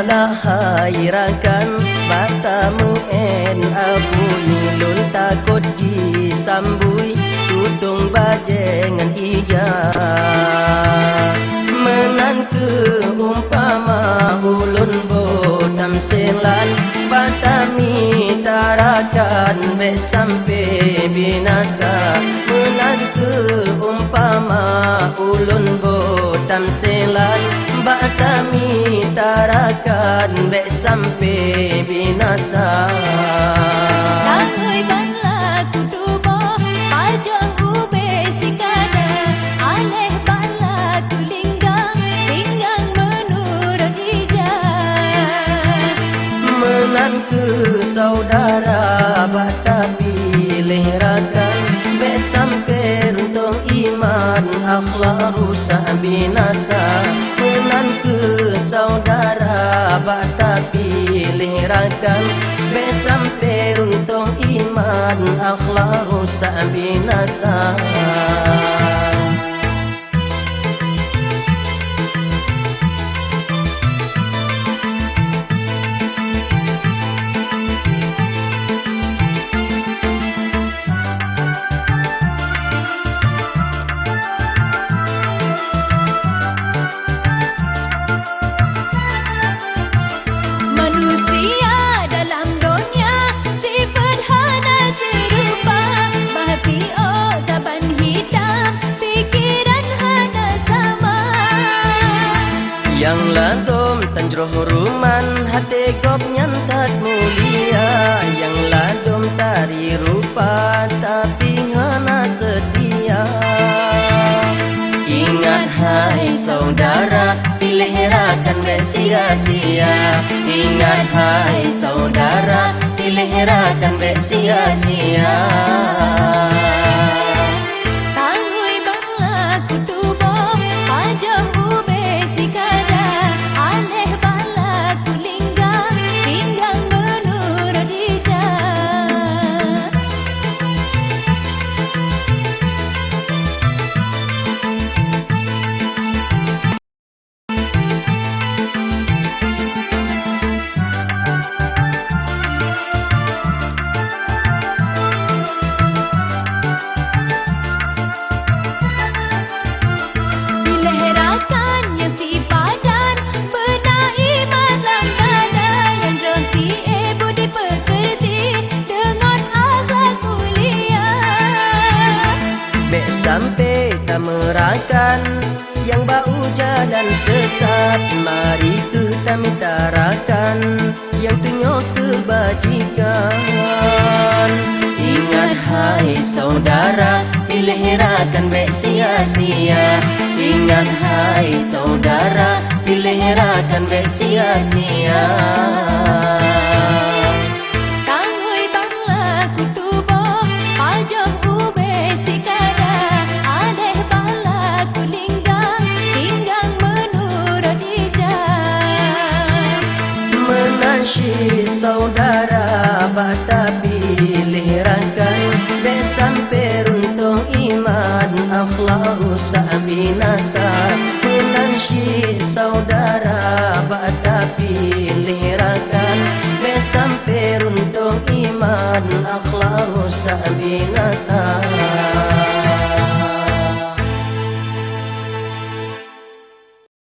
lahirakan batamu en abunilun takut disambui tudung bajengan ijah menan ke umpama ulun botam selan batami tarakan be sampai binasa menan ke umpama ulun botam selan batami tarakan be sampai binasa. Langoi bala kutubo pajang ube sikada aneh bala tulinggang pinggang menurut ijah menan ke saudara bata pilih rakan be sampai runtong iman akhlak rusak binasa menan ke saudara bata pilih rakan be sampai runtong iman akhlak rusak binasa. Yang ladom tanjroh ruman hati gop nyantat mulia yang ladom tari rupa tapi ngana setia. Ingat hai saudara pilih rakan be sia-sia. Ingat hai saudara pilih rakan be sia-sia. Tangui bala kutubo pajang ube sikada aneh bala tulinggang pinggang menurut ijah sampai tak merakan yang bau jalan sesat mari kita minta rakan yang tunjuk kebajikan. Ingat hai saudara pilih rakan be sia-sia. Ingat hai saudara pilih rakan be sia-sia. Tangui bala kutubo pajang ube sikada aneh bala tulinggang pinggang menurut ijah menansi saudara bata pilih rakan be sampai runtong iman akhlak rusak binasa. Menansi saudara bata pilih rakan be sampai runtong iman akhlak rusak binasa.